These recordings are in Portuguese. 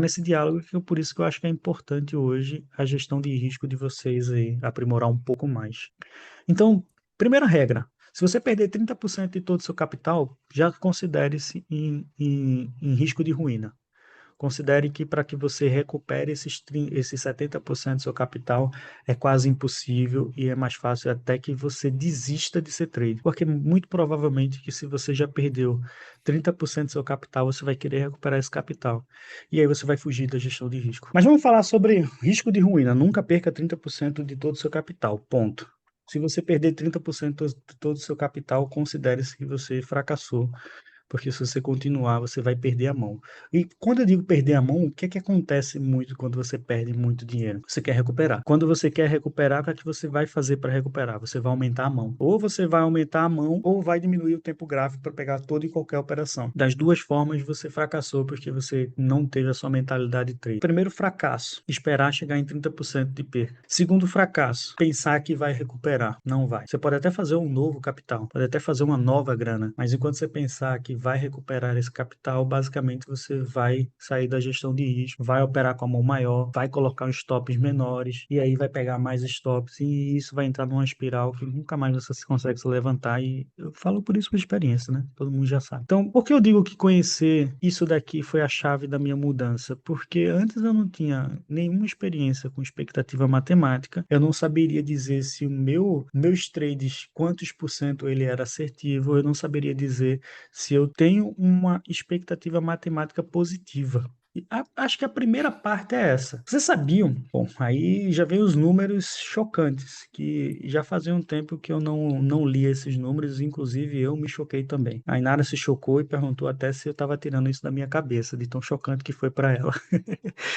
nesse diálogo, por isso que eu acho que é importante hoje a gestão de risco de vocês aí, aprimorar um pouco mais. Então, primeira regra, se você perder 30% de todo o seu capital, já considere-se em risco de ruína. Considere que para que você recupere esses 70% do seu capital é quase impossível e é mais fácil até que você desista de ser trader. Porque muito provavelmente que se você já perdeu 30% do seu capital, você vai querer recuperar esse capital. E aí você vai fugir da gestão de risco. Mas vamos falar sobre risco de ruína. Nunca perca 30% de todo o seu capital. Ponto. Se você perder 30% de todo o seu capital, considere-se que você fracassou, porque se você continuar, você vai perder a mão. E quando eu digo perder a mão, o que é que acontece muito quando você perde muito dinheiro? Você quer recuperar. Quando você quer recuperar, o que você vai fazer para recuperar? Você vai aumentar a mão. Ou você vai aumentar a mão, ou vai diminuir o tempo gráfico para pegar toda e qualquer operação. Das duas formas, você fracassou porque você não teve a sua mentalidade trade. Primeiro fracasso, esperar chegar em 30% de perda. Segundo fracasso, pensar que vai recuperar. Não vai. Você pode até fazer um novo capital, pode até fazer uma nova grana, mas enquanto você pensar que vai recuperar esse capital, basicamente você vai sair da gestão de risco, vai operar com a mão maior, vai colocar uns stops menores, e aí vai pegar mais stops, e isso vai entrar numa espiral que nunca mais você consegue se levantar, e eu falo por isso por experiência, né? Todo mundo já sabe. Então, por que eu digo que conhecer isso daqui foi a chave da minha mudança? Porque antes eu não tinha nenhuma experiência com expectativa matemática, eu não saberia dizer se meus trades, quantos por cento ele era assertivo, eu não saberia dizer se eu tenho uma expectativa matemática positiva. Acho que a primeira parte é essa. Vocês sabiam? Bom, aí já vem os números chocantes, que já fazia um tempo que eu não lia esses números, inclusive eu me choquei também. A Inara se chocou e perguntou até se eu estava tirando isso da minha cabeça, de tão chocante que foi para ela.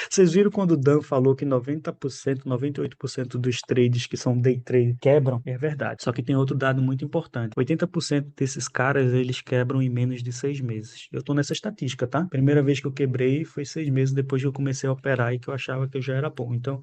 Vocês viram quando o Dan falou que 90%, 98% dos trades que são day trade quebram? É verdade. Só que tem outro dado muito importante. 80% desses caras, eles quebram em menos de 6 meses. Eu tô nessa estatística, tá? Primeira vez que eu quebrei foi 6 meses depois que eu comecei a operar e que eu achava que eu já era bom. Então,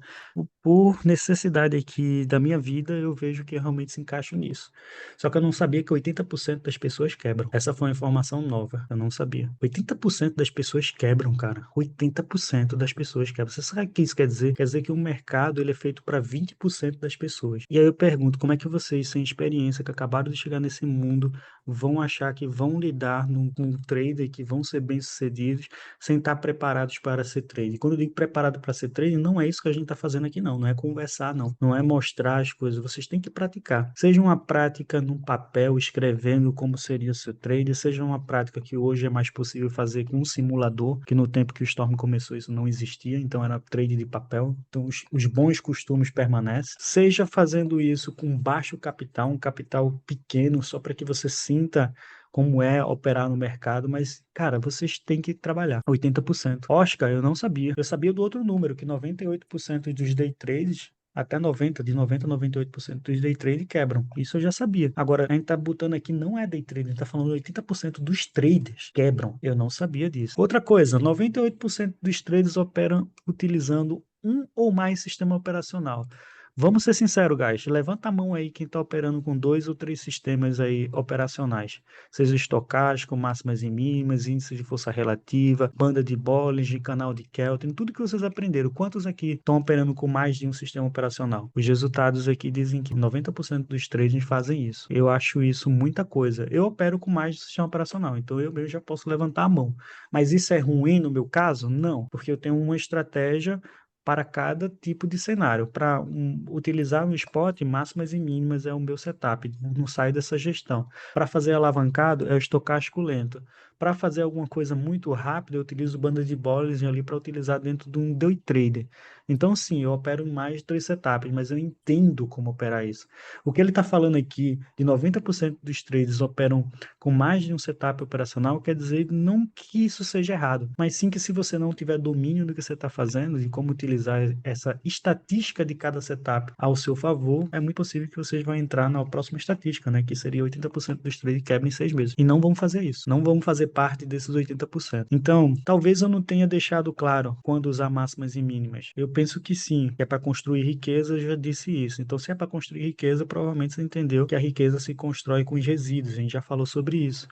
por necessidade aqui da minha vida, eu vejo que eu realmente se encaixo nisso. Só que eu não sabia que 80% das pessoas quebram. Essa foi uma informação nova, eu não sabia. 80% das pessoas quebram, cara. 80% das pessoas quebram. Você sabe o que isso quer dizer? Quer dizer que o mercado ele é feito para 20% das pessoas. E aí eu pergunto, como é que vocês, sem experiência, que acabaram de chegar nesse mundo, vão achar que vão lidar com um trader, que vão ser bem-sucedidos, sem estar preparados para ser trader? Quando eu digo preparado para ser trader, não é isso que a gente está fazendo aqui, não. Não é conversar, não. Não é mostrar as coisas. Vocês têm que praticar. Seja uma prática num papel, escrevendo como seria o seu trader, seja uma prática que hoje é mais possível fazer com um simulador, que no tempo que o Storm começou isso não existia, então era trade de papel. Então os bons costumes permanecem. Seja fazendo isso com baixo capital, um capital pequeno, só para que você sinta como é operar no mercado, mas, cara, vocês têm que trabalhar 80%. Oscar, eu não sabia. Eu sabia do outro número, que 98% dos day trades até 90, de 90 a 98% dos day trade quebram. Isso eu já sabia. Agora, a gente tá botando aqui, não é day trade, a gente tá falando 80% dos traders quebram. Eu não sabia disso. Outra coisa, 98% dos traders operam utilizando um ou mais sistema operacional. Vamos ser sinceros, guys. Levanta a mão aí quem está operando com 2 ou 3 sistemas aí operacionais. Seja estocástico, máximas e mínimas, índice de força relativa, banda de Bollinger, canal de Kelvin, tudo que vocês aprenderam. Quantos aqui estão operando com mais de um sistema operacional? Os resultados aqui dizem que 90% dos traders fazem isso. Eu acho isso muita coisa. Eu opero com mais de um sistema operacional, então eu mesmo já posso levantar a mão. Mas isso é ruim no meu caso? Não, porque eu tenho uma estratégia para cada tipo de cenário. Para utilizar no spot, máximas e mínimas é o meu setup, não sai dessa gestão. Para fazer alavancado, é o estocástico lento. Para fazer alguma coisa muito rápida, eu utilizo banda de Bollinger ali para utilizar dentro de um day trader. Então, sim, eu opero em mais de 3 setups, mas eu entendo como operar isso. O que ele está falando aqui, de 90% dos traders operam com mais de um setup operacional, quer dizer não que isso seja errado, mas sim que se você não tiver domínio do que você está fazendo, de como utilizar essa estatística de cada setup ao seu favor, é muito possível que vocês vão entrar na próxima estatística, né, que seria 80% dos traders quebram em 6 meses. E não vamos fazer isso. Não vamos fazer parte desses 80%. Então, talvez eu não tenha deixado claro quando usar máximas e mínimas. Eu penso que sim, que é para construir riqueza, eu já disse isso. Então, se é para construir riqueza, provavelmente você entendeu que a riqueza se constrói com os resíduos. A gente já falou sobre isso.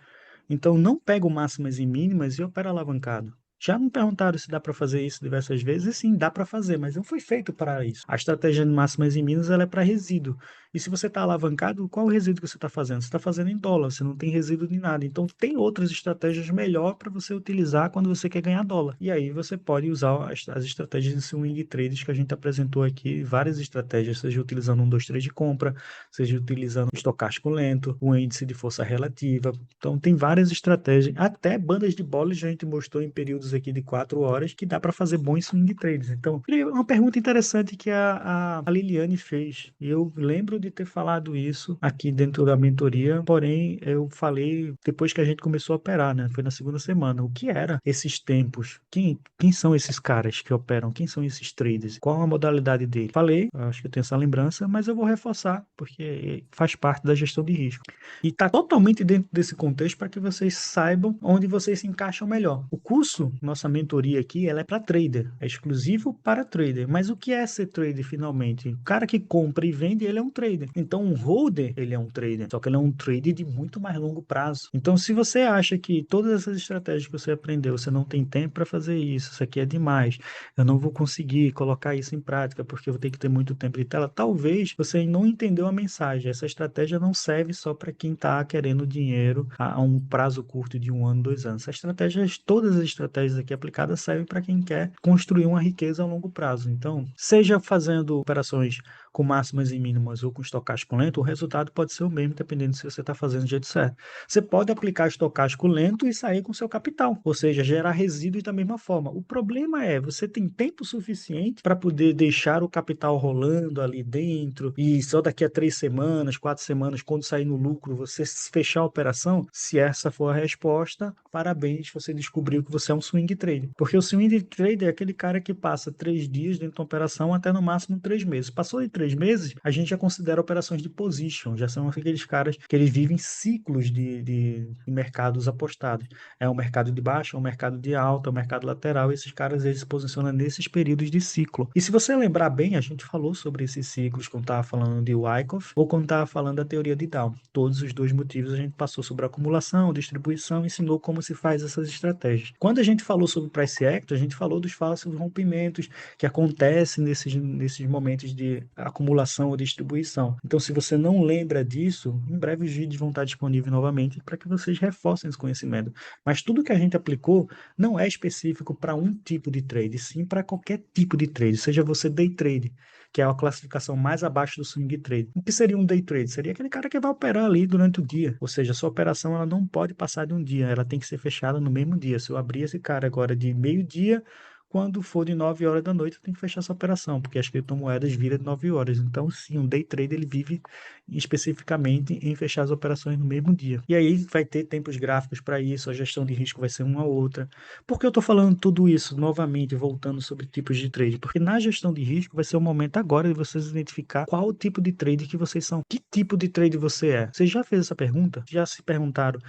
Então, não pega o máximas e mínimas e opera alavancado. Já me perguntaram se dá para fazer isso diversas vezes, e sim, dá para fazer, mas não foi feito para isso. A estratégia de máximas e mínimas ela é para resíduo. E se você está alavancado, qual o resíduo que você está fazendo? Você está fazendo em dólar, você não tem resíduo de nada. Então, tem outras estratégias melhor para você utilizar quando você quer ganhar dólar. E aí você pode usar as estratégias de swing trades que a gente apresentou aqui, várias estratégias, seja utilizando um 2 3 de compra, seja utilizando o estocástico lento, o índice de força relativa. Então, tem várias estratégias, até bandas de Bollinger a gente mostrou em períodos aqui de 4 horas que dá para fazer bons swing trades. Então, uma pergunta interessante que a Liliane fez. Eu lembro de ter falado isso aqui dentro da mentoria, porém eu falei depois que a gente começou a operar, né? Foi na segunda semana. O que era esses tempos? Quem são esses caras que operam? Quem são esses traders? Qual a modalidade dele? Falei, acho que eu tenho essa lembrança, mas eu vou reforçar, porque faz parte da gestão de risco. E está totalmente dentro desse contexto para que vocês saibam onde vocês se encaixam melhor. O curso, nossa mentoria aqui, ela é para trader, é exclusivo para trader. Mas o que é ser trader finalmente? O cara que compra e vende, ele é um trader. Então, um holder, ele é um trader, só que ele é um trader de muito mais longo prazo. Então, se você acha que todas essas estratégias que você aprendeu, você não tem tempo para fazer isso aqui é demais, eu não vou conseguir colocar isso em prática porque eu vou ter que ter muito tempo de tela, talvez você não entendeu a mensagem. Essa estratégia não serve só para quem está querendo dinheiro a um prazo curto de 1 ano, 2 anos. Essa estratégia, todas as estratégias aqui aplicadas servem para quem quer construir uma riqueza a longo prazo. Então, seja fazendo operações com máximas e mínimas ou com estocástico lento, o resultado pode ser o mesmo, dependendo se você está fazendo do jeito certo. Você pode aplicar estocástico lento e sair com seu capital, ou seja, gerar resíduos da mesma forma. O problema é, você tem tempo suficiente para poder deixar o capital rolando ali dentro e só daqui a 3 semanas, 4 semanas, quando sair no lucro, você fechar a operação? Se essa for a resposta, parabéns, você descobriu que você é um swing trader. Porque o swing trader é aquele cara que passa 3 dias dentro da operação até no máximo 3 meses. Passou de 3 meses, a gente já considera operações de position, já são aqueles caras que eles vivem ciclos de mercados apostados. É um mercado de baixa, é um mercado de alta, é um mercado lateral, e esses caras eles se posicionam nesses períodos de ciclo. E se você lembrar bem, a gente falou sobre esses ciclos quando estava falando de Wyckoff ou quando estava falando da teoria de Dow. Todos os dois motivos a gente passou sobre acumulação, distribuição, ensinou como se faz essas estratégias. Quando a gente falou sobre price action, a gente falou dos falsos rompimentos que acontecem nesses momentos de acumulação ou distribuição. Então, se você não lembra disso, em breve os vídeos vão estar disponíveis novamente para que vocês reforcem esse conhecimento. Mas tudo que a gente aplicou não é específico para um tipo de trade, sim para qualquer tipo de trade, seja você day trade, que é a classificação mais abaixo do swing trade. O que seria um day trade? Seria aquele cara que vai operar ali durante o dia, ou seja, a sua operação ela não pode passar de um dia, ela tem que ser fechada no mesmo dia. Se eu abrir esse cara agora de meio-dia, quando for de 9 horas da noite, eu tenho que fechar essa operação, porque as criptomoedas viram de 9 horas. Então, sim, um day trade ele vive especificamente em fechar as operações no mesmo dia. E aí vai ter tempos gráficos para isso, a gestão de risco vai ser uma outra. Por que eu estou falando tudo isso novamente, voltando sobre tipos de trade? Porque na gestão de risco vai ser o momento agora de vocês identificar qual o tipo de trade que vocês são. Que tipo de trade você é? Você já fez essa pergunta? Já se perguntaram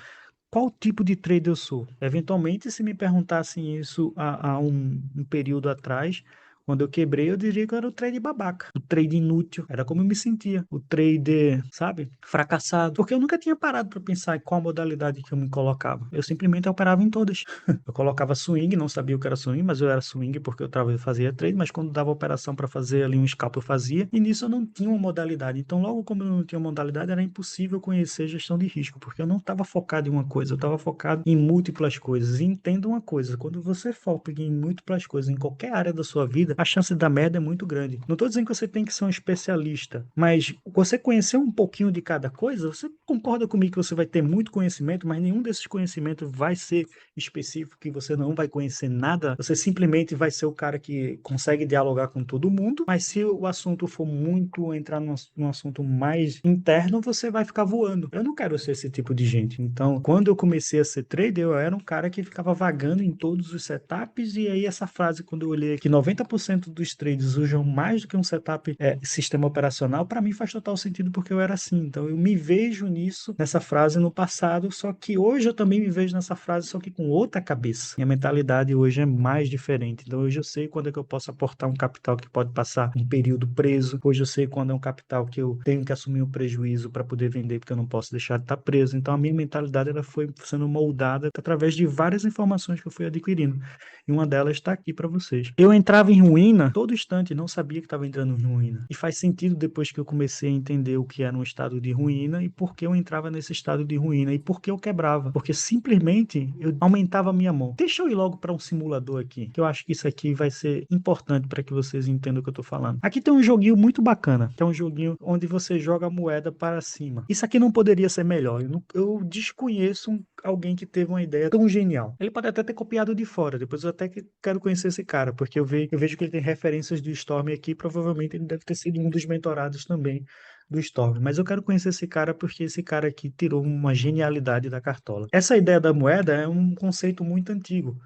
qual tipo de trader eu sou? Eventualmente, se me perguntassem isso há um período atrás, quando eu quebrei, eu diria que eu era o trader babaca, o trader inútil, era como eu me sentia, o trader, sabe, fracassado, porque eu nunca tinha parado para pensar em qual modalidade que eu me colocava. Eu simplesmente operava em todas. Eu colocava swing, não sabia o que era swing, mas eu era swing porque eu fazia trade, mas quando dava operação para fazer ali um scalp eu fazia, e nisso eu não tinha uma modalidade. Então, logo como eu não tinha uma modalidade, era impossível conhecer gestão de risco, porque eu não estava focado em uma coisa, eu estava focado em múltiplas coisas. E entenda uma coisa, quando você foca em múltiplas coisas em qualquer área da sua vida, a chance da merda é muito grande. Não estou dizendo que você tem que ser um especialista, mas você conhecer um pouquinho de cada coisa, você concorda comigo que você vai ter muito conhecimento, mas nenhum desses conhecimentos vai ser específico, que você não vai conhecer nada, você simplesmente vai ser o cara que consegue dialogar com todo mundo, mas se o assunto for muito entrar num assunto mais interno, você vai ficar voando. Eu não quero ser esse tipo de gente. Então, quando eu comecei a ser trader, eu era um cara que ficava vagando em todos os setups, e aí essa frase, quando eu olhei que 90% 90% dos trades usam mais do que um setup sistema operacional, para mim faz total sentido porque eu era assim. Então eu me vejo nisso, nessa frase no passado, só que hoje eu também me vejo nessa frase, só que com outra cabeça. Minha mentalidade hoje é mais diferente. Então hoje eu sei quando é que eu posso aportar um capital que pode passar um período preso. Hoje eu sei quando é um capital que eu tenho que assumir um prejuízo para poder vender, porque eu não posso deixar de estar preso. Então a minha mentalidade ela foi sendo moldada através de várias informações que eu fui adquirindo. E uma delas está aqui para vocês. Eu entrava em ruína todo instante, não sabia que estava entrando em ruína. E faz sentido depois que eu comecei a entender o que era um estado de ruína e por que eu entrava nesse estado de ruína e por que eu quebrava. Porque simplesmente eu aumentava a minha mão. Deixa eu ir logo para um simulador aqui, que eu acho que isso aqui vai ser importante para que vocês entendam o que eu estou falando. Aqui tem um joguinho muito bacana, que é um joguinho onde você joga a moeda para cima. Isso aqui não poderia ser melhor. Eu desconheço alguém que teve uma ideia tão genial. Ele pode até ter copiado de fora, depois eu até quero conhecer esse cara, porque eu vejo que ele tem referências do Storm aqui, provavelmente ele deve ter sido um dos mentorados também do Storm, mas eu quero conhecer esse cara porque esse cara aqui tirou uma genialidade da cartola. Essa ideia da moeda é um conceito muito antigo.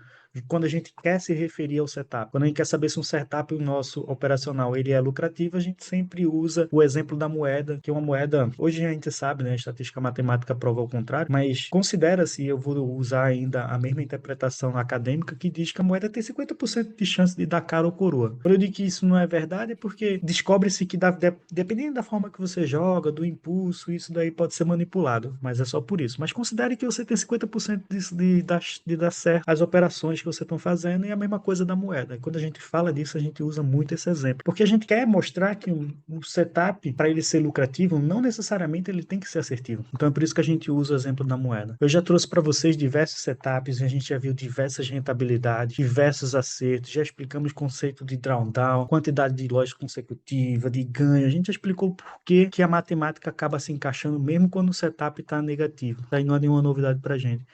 Quando a gente quer se referir ao setup, quando a gente quer saber se um setup nosso operacional ele é lucrativo, a gente sempre usa o exemplo da moeda, que é uma moeda, hoje a gente sabe, né, a estatística matemática prova ao contrário, mas considera-se, eu vou usar ainda a mesma interpretação acadêmica que diz que a moeda tem 50% de chance de dar cara ou coroa. Quando eu digo que isso não é verdade é porque descobre-se que dependendo da forma que você joga, do impulso, isso daí pode ser manipulado, mas é só por isso. Mas considere que você tem 50% de dar certo as operações que você está fazendo e a mesma coisa da moeda. Quando a gente fala disso, a gente usa muito esse exemplo. Porque a gente quer mostrar que um setup, para ele ser lucrativo, não necessariamente ele tem que ser assertivo. Então é por isso que a gente usa o exemplo da moeda. Eu já trouxe para vocês diversos setups, e a gente já viu diversas rentabilidades, diversos acertos, já explicamos o conceito de drawdown, quantidade de loja consecutiva, de ganho. A gente já explicou por que a matemática acaba se encaixando mesmo quando o setup está negativo. Isso aí não é nenhuma novidade para a gente.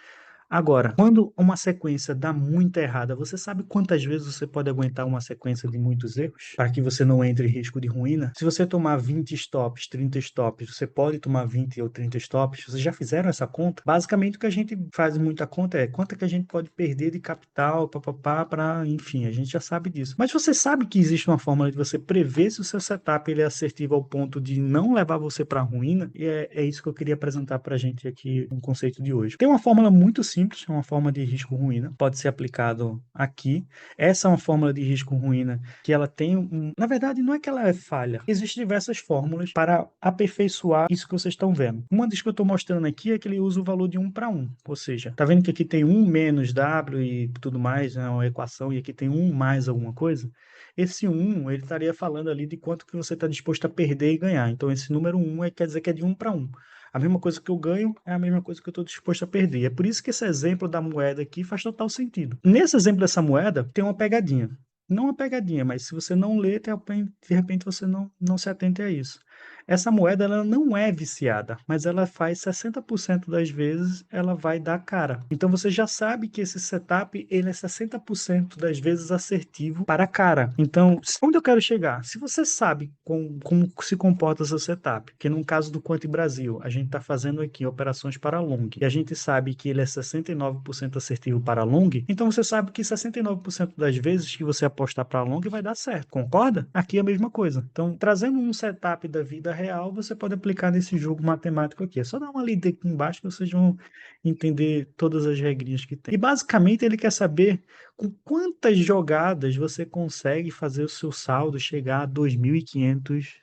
Agora, quando uma sequência dá muito errada, você sabe quantas vezes você pode aguentar uma sequência de muitos erros para que você não entre em risco de ruína? Se você tomar 20 stops, 30 stops, você pode tomar 20 ou 30 stops. Vocês já fizeram essa conta? Basicamente, o que a gente faz muita conta é quanto que a gente pode perder de capital, para, enfim, a gente já sabe disso. Mas você sabe que existe uma fórmula de você prever se o seu setup ele é assertivo ao ponto de não levar você para a ruína? E é isso que eu queria apresentar para a gente aqui no conceito de hoje. Tem uma fórmula muito simples, é uma forma de risco ruína, pode ser aplicado aqui. Essa é uma fórmula de risco ruína que ela tem na verdade, não é que ela é falha. Existem diversas fórmulas para aperfeiçoar isso que vocês estão vendo. Uma das que eu estou mostrando aqui é que ele usa o valor de 1 para 1, ou seja, tá vendo que aqui tem 1 menos W e tudo mais, né, uma equação, e aqui tem 1 mais alguma coisa? Esse 1, ele estaria falando ali de quanto que você está disposto a perder e ganhar. Então, esse número 1 quer dizer que é de 1 para 1. A mesma coisa que eu ganho é a mesma coisa que eu estou disposto a perder. É por isso que esse exemplo da moeda aqui faz total sentido. Nesse exemplo dessa moeda, tem uma pegadinha. Não uma pegadinha, mas se você não ler, de repente você não se atente a isso. Essa moeda ela não é viciada, mas ela faz 60% das vezes ela vai dar cara. Então você já sabe que esse setup ele é 60% das vezes assertivo para cara. Então, onde eu quero chegar? Se você sabe como se comporta seu setup, que no caso do Quanti Brasil, a gente está fazendo aqui operações para long, e a gente sabe que ele é 69% assertivo para long, então você sabe que 69% das vezes que você apostar para long vai dar certo. Concorda? Aqui é a mesma coisa. Então, trazendo um setup da vida real, você pode aplicar nesse jogo matemático aqui. É só dar uma lida aqui embaixo que vocês vão entender todas as regrinhas que tem. E basicamente ele quer saber com quantas jogadas você consegue fazer o seu saldo chegar a $2.500.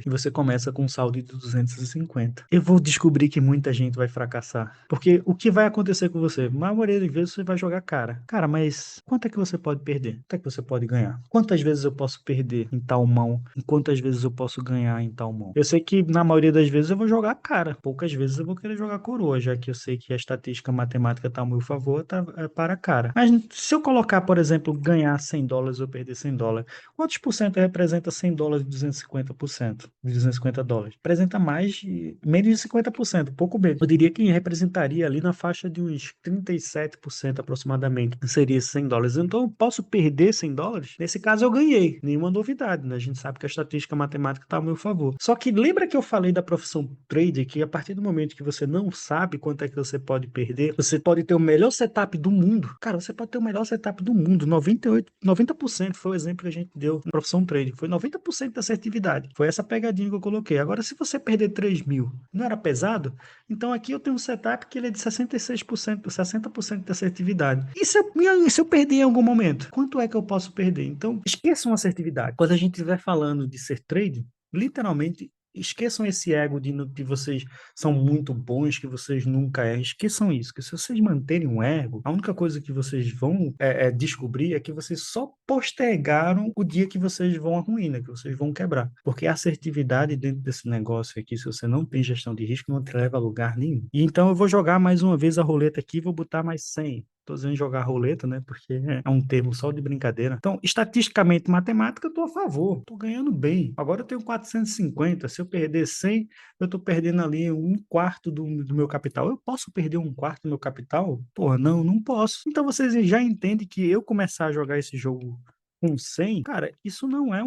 E você começa com um saldo de 250. Eu vou descobrir que muita gente vai fracassar. Porque o que vai acontecer com você? Na maioria das vezes você vai jogar cara. Cara, mas quanto é que você pode perder? Quanto é que você pode ganhar? Quantas vezes eu posso perder em tal mão? E quantas vezes eu posso ganhar em tal mão? Eu sei que na maioria das vezes eu vou jogar cara. Poucas vezes eu vou querer jogar coroa, já que eu sei que a estatística matemática está ao meu favor, tá para cara. Mas se eu colocar, por exemplo, ganhar $100 ou perder $100, quantos por cento representa $100 de 250%? 30% de US$ 250. Representa menos de 50%, pouco menos. Eu diria que representaria ali na faixa de uns 37% aproximadamente, seria esses US$ 100. Então eu posso perder US$ 100? Nesse caso eu ganhei, nenhuma novidade, né? A gente sabe que a estatística matemática está a meu favor. Só que lembra que eu falei da profissão trader, que a partir do momento que você não sabe quanto é que você pode perder, você pode ter o melhor setup do mundo. Cara, você pode ter o melhor setup do mundo. 90% foi o exemplo que a gente deu na profissão trader. Foi 90% da assertividade. Foi essa pegadinha que eu coloquei. Agora, se você perder 3 mil, não era pesado? Então aqui eu tenho um setup que ele é de 66%, 60% de assertividade. E se eu perder em algum momento? Quanto é que eu posso perder? Então, esqueçam a assertividade. Quando a gente estiver falando de ser trader, literalmente, esqueçam esse ego de vocês são muito bons, que vocês nunca erram. Esqueçam isso, que se vocês manterem um ego, a única coisa que vocês vão descobrir é que vocês só postergaram o dia que vocês vão à ruína, que vocês vão quebrar. Porque a assertividade dentro desse negócio aqui, se você não tem gestão de risco, não te leva a lugar nenhum. E então eu vou jogar mais uma vez a roleta aqui, vou botar mais 100. Tô dizendo jogar roleta, né? Porque é um termo só de brincadeira. Então, estatisticamente, matemática, eu tô a favor. Tô ganhando bem. Agora eu tenho 450. Se eu perder 100, eu tô perdendo ali um quarto do meu capital. Eu posso perder um quarto do meu capital? Porra, não, não posso. Então, vocês já entendem que eu começar a jogar esse jogo com 100, cara, isso não é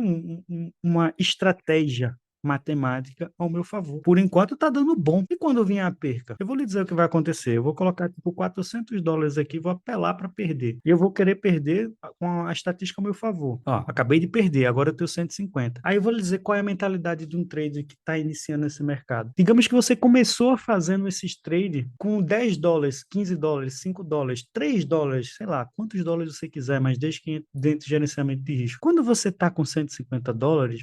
uma estratégia matemática ao meu favor. Por enquanto tá dando bom. E quando vier a perca? Eu vou lhe dizer o que vai acontecer. Eu vou colocar tipo US$ 400 aqui, vou apelar para perder. E eu vou querer perder com a estatística ao meu favor. Ó, acabei de perder, agora eu tenho 150. Aí eu vou lhe dizer qual é a mentalidade de um trader que está iniciando esse mercado. Digamos que você começou fazendo esses trades com US$ 10, US$ 15, US$ 5, US$ 3, sei lá, quantos dólares você quiser, mas desde que dentro de gerenciamento de risco. Quando você está com US$ 150,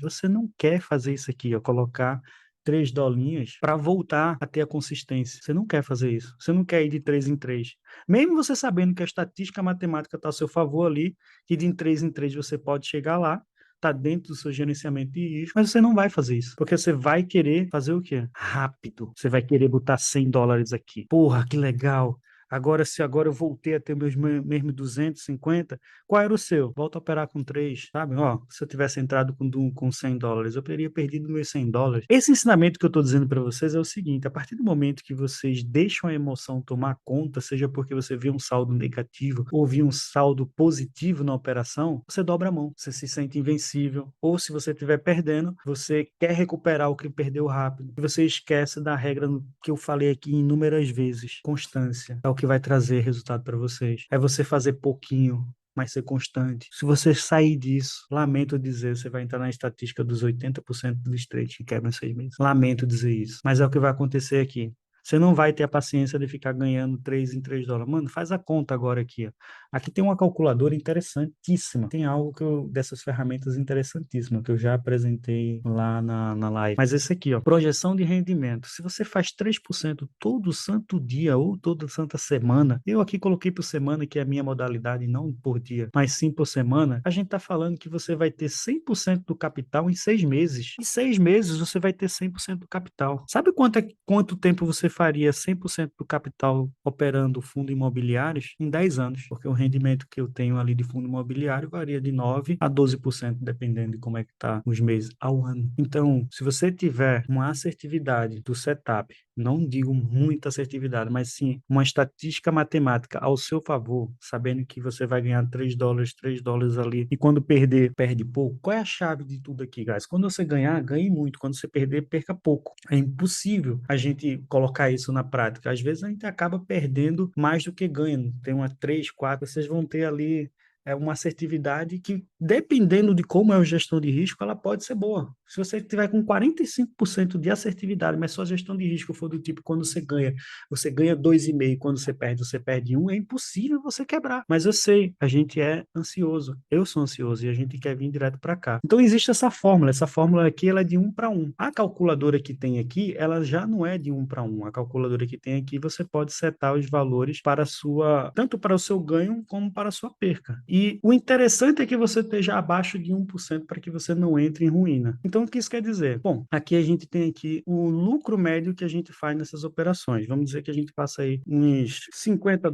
você não quer fazer isso aqui, ó, colocar 3 dolinhas para voltar a ter a consistência. Você não quer fazer isso. Você não quer ir de 3 em 3. Mesmo você sabendo que a estatística matemática está a seu favor ali, que de 3 em 3 você pode chegar lá, está dentro do seu gerenciamento de risco, mas você não vai fazer isso, porque você vai querer fazer o quê? Rápido. Você vai querer botar US$ 100 aqui. Porra, que legal. Agora, se agora eu voltei a ter meus mesmo 250, qual era o seu? Volta a operar com 3, sabe? Ó, se eu tivesse entrado com US$ 100, eu teria perdido meus US$ 100. Esse ensinamento que eu estou dizendo para vocês é o seguinte: a partir do momento que vocês deixam a emoção tomar conta, seja porque você vê um saldo negativo ou vê um saldo positivo na operação, você dobra a mão, você se sente invencível. Ou se você estiver perdendo, você quer recuperar o que perdeu rápido. E você esquece da regra que eu falei aqui inúmeras vezes: constância é o que vai trazer resultado para vocês. É você fazer pouquinho, mas ser constante. Se você sair disso, lamento dizer, você vai entrar na estatística dos 80% dos trades que quebram em 6 meses. Lamento dizer isso, mas é o que vai acontecer aqui. Você não vai ter a paciência de ficar ganhando 3 em 3 dólares. Mano, faz a conta agora aqui, ó. Aqui tem uma calculadora interessantíssima. Tem algo dessas ferramentas interessantíssimas que eu já apresentei lá na live. Mas esse aqui, ó, projeção de rendimento. Se você faz 3% todo santo dia ou toda santa semana, eu aqui coloquei por semana, que é a minha modalidade, não por dia, mas sim por semana, a gente tá falando que você vai ter 100% do capital em 6 meses. Em 6 meses você vai ter 100% do capital. Sabe quanto tempo você faria 100% do capital operando fundo imobiliários? Em 10 anos, porque o rendimento que eu tenho ali de fundo imobiliário varia de 9 a 12%, dependendo de como é que tá os meses ao ano. Então, se você tiver uma assertividade do setup, não digo muita assertividade, mas sim uma estatística matemática ao seu favor, sabendo que você vai ganhar US$ 3 ali, e quando perder, perde pouco. Qual é a chave de tudo aqui, guys? Quando você ganhar, ganhe muito. Quando você perder, perca pouco. É impossível a gente colocar isso na prática. Às vezes a gente acaba perdendo mais do que ganha. Tem uma 3, 4, vocês vão ter ali uma assertividade que, dependendo de como é a gestão de risco, ela pode ser boa. Se você tiver com 45% de assertividade, mas sua gestão de risco for do tipo, quando você ganha 2,5, quando você perde 1, é impossível você quebrar. Mas eu sei, a gente é ansioso. Eu sou ansioso e a gente quer vir direto para cá. Então existe essa fórmula aqui, ela é de 1 para 1. A calculadora que tem aqui, ela já não é de 1 para 1. A calculadora que tem aqui, você pode setar os valores para tanto para o seu ganho como para a sua perca. E o interessante é que você esteja abaixo de 1% para que você não entre em ruína. Então, o que isso quer dizer? Bom, aqui a gente tem aqui o lucro médio que a gente faz nessas operações. Vamos dizer que a gente passa aí uns US$ 50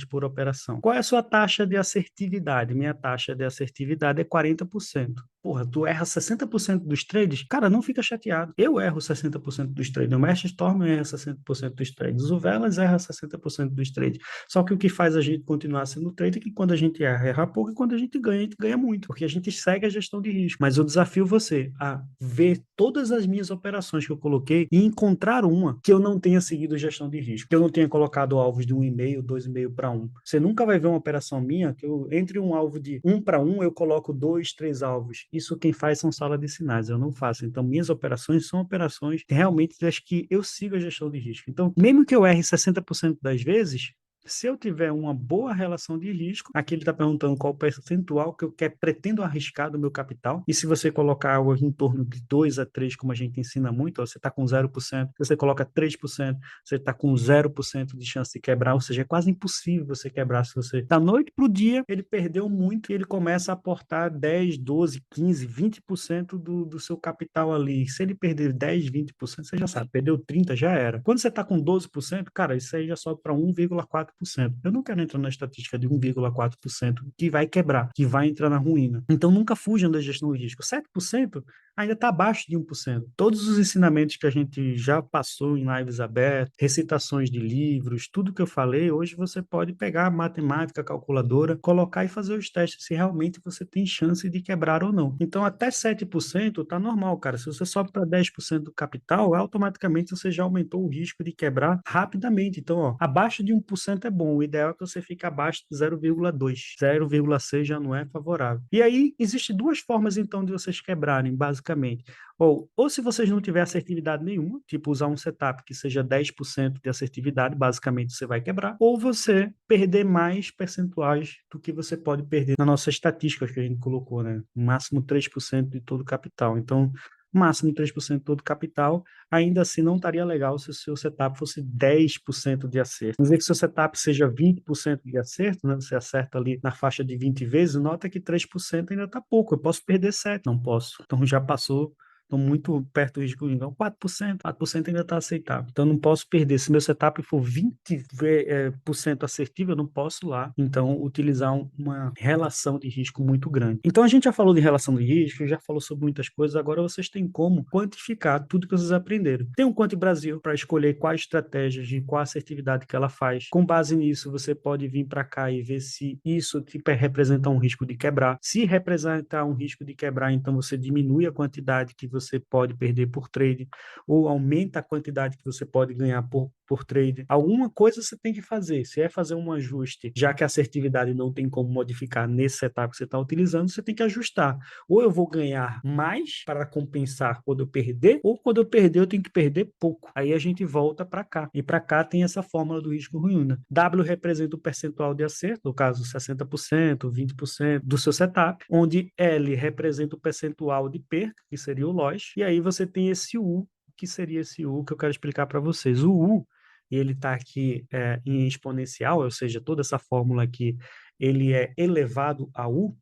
por operação. Qual é a sua taxa de assertividade? Minha taxa de assertividade é 40%. porra, tu erra 60% dos trades, cara, não fica chateado. Eu erro 60% dos trades, o Mestre Storm erra 60% dos trades, o Velas erra 60% dos trades. Só que o que faz a gente continuar sendo trader é que quando a gente erra, erra pouco, e quando a gente ganha muito, porque a gente segue a gestão de risco. Mas eu desafio você a ver todas as minhas operações que eu coloquei e encontrar uma que eu não tenha seguido gestão de risco, que eu não tenha colocado alvos de 1,5, 2,5 para 1. Você nunca vai ver uma operação minha que eu, entre um alvo de 1 para 1, eu coloco 2, 3 alvos. Isso quem faz são sala de sinais, eu não faço. Então, minhas operações são operações realmente das que eu sigo a gestão de risco. Então, mesmo que eu erre 60% das vezes, se eu tiver uma boa relação de risco, aqui ele está perguntando qual o percentual que eu pretendo arriscar do meu capital, e se você colocar algo em torno de 2 a 3, como a gente ensina muito, ó, você está com 0%, você coloca 3%, você está com 0% de chance de quebrar, ou seja, é quase impossível você quebrar. Se você, da noite para o dia, ele perdeu muito e ele começa a aportar 10, 12, 15, 20% do seu capital ali. Se ele perder 10, 20%, você já sabe, perdeu 30%, já era. Quando você está com 12%, cara, isso aí já sobe para 1,4%. Eu não quero entrar na estatística de 1,4% que vai quebrar, que vai entrar na ruína. Então nunca fujam da gestão de risco. 7% ainda está abaixo de 1%. Todos os ensinamentos que a gente já passou em lives abertas, recitações de livros, tudo que eu falei, hoje você pode pegar a matemática, a calculadora, colocar e fazer os testes se realmente você tem chance de quebrar ou não. Então até 7% está normal, cara. Se você sobe para 10% do capital, automaticamente você já aumentou o risco de quebrar rapidamente. Então, ó, abaixo de 1% é bom. O ideal é que você fique abaixo de 0,2. 0,6 já não é favorável. E aí, existem duas formas, então, de vocês quebrarem, basicamente. Ou se vocês não tiverem assertividade nenhuma, tipo usar um setup que seja 10% de assertividade, basicamente você vai quebrar, ou você perder mais percentuais do que você pode perder na nossa estatística que a gente colocou, né? Máximo 3% de todo o capital. Então, máximo 3% de todo o capital, ainda assim não estaria legal se o seu setup fosse 10% de acerto. Vamos dizer que o seu setup seja 20% de acerto, né? Você acerta ali na faixa de 20 vezes, nota que 3% ainda está pouco. Eu posso perder 7%, não posso. Então já passou. Estou muito perto do risco. Então, 4% ainda está aceitável. Então, não posso perder. Se meu setup for 20% assertivo, eu não posso lá, então, utilizar uma relação de risco muito grande. Então, a gente já falou de relação de risco, já falou sobre muitas coisas. Agora, vocês têm como quantificar tudo que vocês aprenderam. Tem um Quanti Brasil para escolher quais estratégias e qual assertividade que ela faz. Com base nisso, você pode vir para cá e ver se isso representa um risco de quebrar. Se representar um risco de quebrar, então você diminui a quantidade que você pode perder por trade, ou aumenta a quantidade que você pode ganhar por trade. Alguma coisa você tem que fazer. Se é fazer um ajuste, já que a assertividade não tem como modificar nesse setup que você está utilizando, você tem que ajustar. Ou eu vou ganhar mais para compensar quando eu perder, ou quando eu perder, eu tenho que perder pouco. Aí a gente volta para cá. E para cá tem essa fórmula do risco ruína. W representa o percentual de acerto, no caso 60%, 20% do seu setup, onde L representa o percentual de perca, que seria o loss, e aí você tem esse U, que seria esse U que eu quero explicar para vocês. O U, ele está aqui em exponencial, ou seja, toda essa fórmula aqui, ele é elevado a U.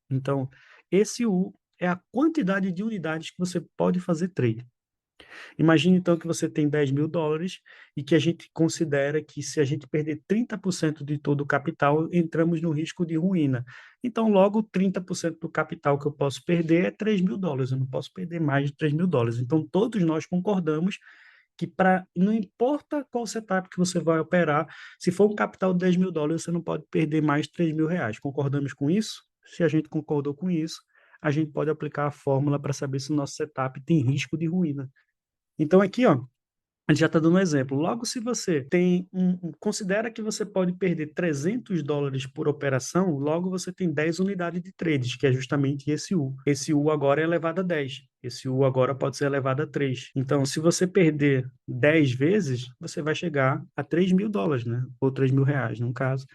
Então, esse U é a quantidade de unidades que você pode fazer trade. Imagine, então, que você tem US$ 10.000 e que a gente considera que se a gente perder 30% de todo o capital, entramos no risco de ruína. Então, logo, 30% do capital que eu posso perder é US$ 3.000. Eu não posso perder mais de US$ 3.000. Então, todos nós concordamos que não importa qual setup que você vai operar, se for um capital de US$ 10.000, você não pode perder mais de R$ 3.000. Concordamos com isso? Se a gente concordou com isso, a gente pode aplicar a fórmula para saber se o nosso setup tem risco de ruína. Então, aqui, ó, a gente já está dando um exemplo. Logo, se você tem considera que você pode perder US$ 300 por operação, logo você tem 10 unidades de trades, que é justamente esse U. Esse U agora é elevado a 10. Esse U agora pode ser elevado a 3. Então, se você perder 10 vezes, você vai chegar a US$ 3.000, né? Ou R$ 3.000, no caso.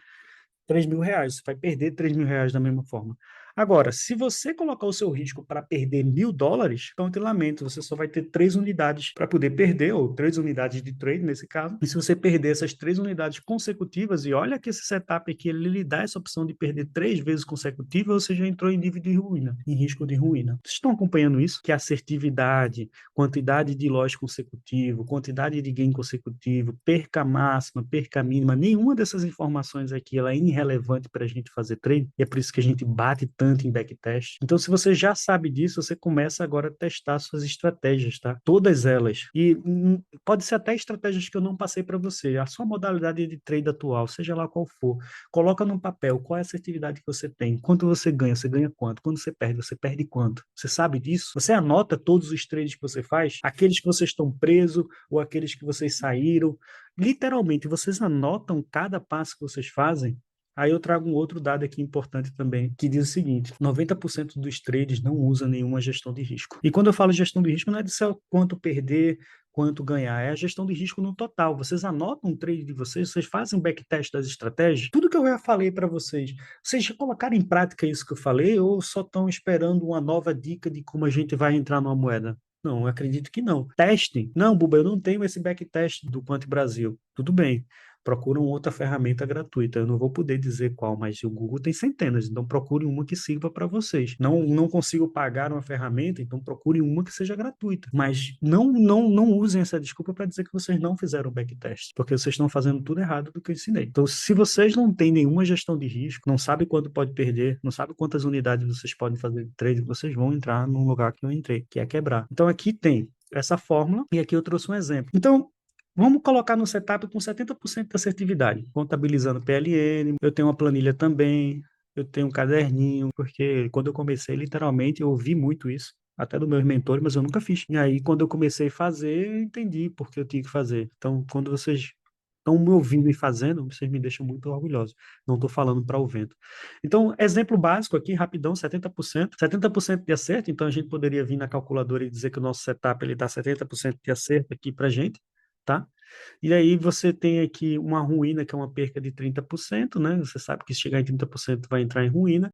R$ 3.000, você vai perder R$ 3.000 da mesma forma. Agora, se você colocar o seu risco para perder US$ 1.000, então eu te lamento, você só vai ter 3 unidades para poder perder, ou 3 unidades de trade nesse caso. E se você perder essas 3 unidades consecutivas, e olha que esse setup aqui, ele lhe dá essa opção de perder 3 vezes consecutivas, você já entrou em nível de ruína, em risco de ruína. Vocês estão acompanhando isso? Que assertividade, quantidade de loss consecutivo, quantidade de gain consecutivo, perca máxima, perca mínima, nenhuma dessas informações aqui ela é irrelevante para a gente fazer trade, e é por isso que a gente bate tanto importante em backtest. Então, se você já sabe disso, você começa agora a testar suas estratégias, tá? Todas elas. E pode ser até estratégias que eu não passei para você. A sua modalidade de trade atual, seja lá qual for, coloca no papel qual é a assertividade que você tem, quanto você ganha quanto, quando você perde quanto. Você sabe disso? Você anota todos os trades que você faz, aqueles que vocês estão presos ou aqueles que vocês saíram. Literalmente, vocês anotam cada passo que vocês fazem. Aí eu trago um outro dado aqui importante também, que diz o seguinte: 90% dos trades não usa nenhuma gestão de risco. E quando eu falo gestão de risco, não é de ser quanto perder, quanto ganhar, é a gestão de risco no total. Vocês anotam o trade de vocês fazem um backtest das estratégias. Tudo que eu já falei para vocês já colocaram em prática isso que eu falei ou só estão esperando uma nova dica de como a gente vai entrar numa moeda? Não, eu acredito que não. Testem. Não, Buba, eu não tenho esse backtest do Quanto Brasil. Tudo bem. Procura uma outra ferramenta gratuita. Eu não vou poder dizer qual, mas o Google tem centenas, então procure uma que sirva para vocês. Não consigo pagar uma ferramenta, então procure uma que seja gratuita. Mas não usem essa desculpa para dizer que vocês não fizeram o backtest, porque vocês estão fazendo tudo errado do que eu ensinei. Então, se vocês não têm nenhuma gestão de risco, não sabem quanto pode perder, não sabem quantas unidades vocês podem fazer de trade, vocês vão entrar num lugar que eu entrei, que é quebrar. Então, aqui tem essa fórmula, e aqui eu trouxe um exemplo. Então, vamos colocar no setup com 70% de assertividade, contabilizando PLN. Eu tenho uma planilha também, eu tenho um caderninho, porque quando eu comecei, literalmente, eu ouvi muito isso, até dos meus mentores, mas eu nunca fiz. E aí, quando eu comecei a fazer, eu entendi por que eu tinha que fazer. Então, quando vocês estão me ouvindo e fazendo, vocês me deixam muito orgulhosos. Não estou falando para o vento. Então, exemplo básico aqui, rapidão, 70%. 70% de acerto, então a gente poderia vir na calculadora e dizer que o nosso setup ele dá 70% de acerto aqui para a gente, tá? E aí você tem aqui uma ruína, que é uma perca de 30%, né? Você sabe que se chegar em 30% vai entrar em ruína.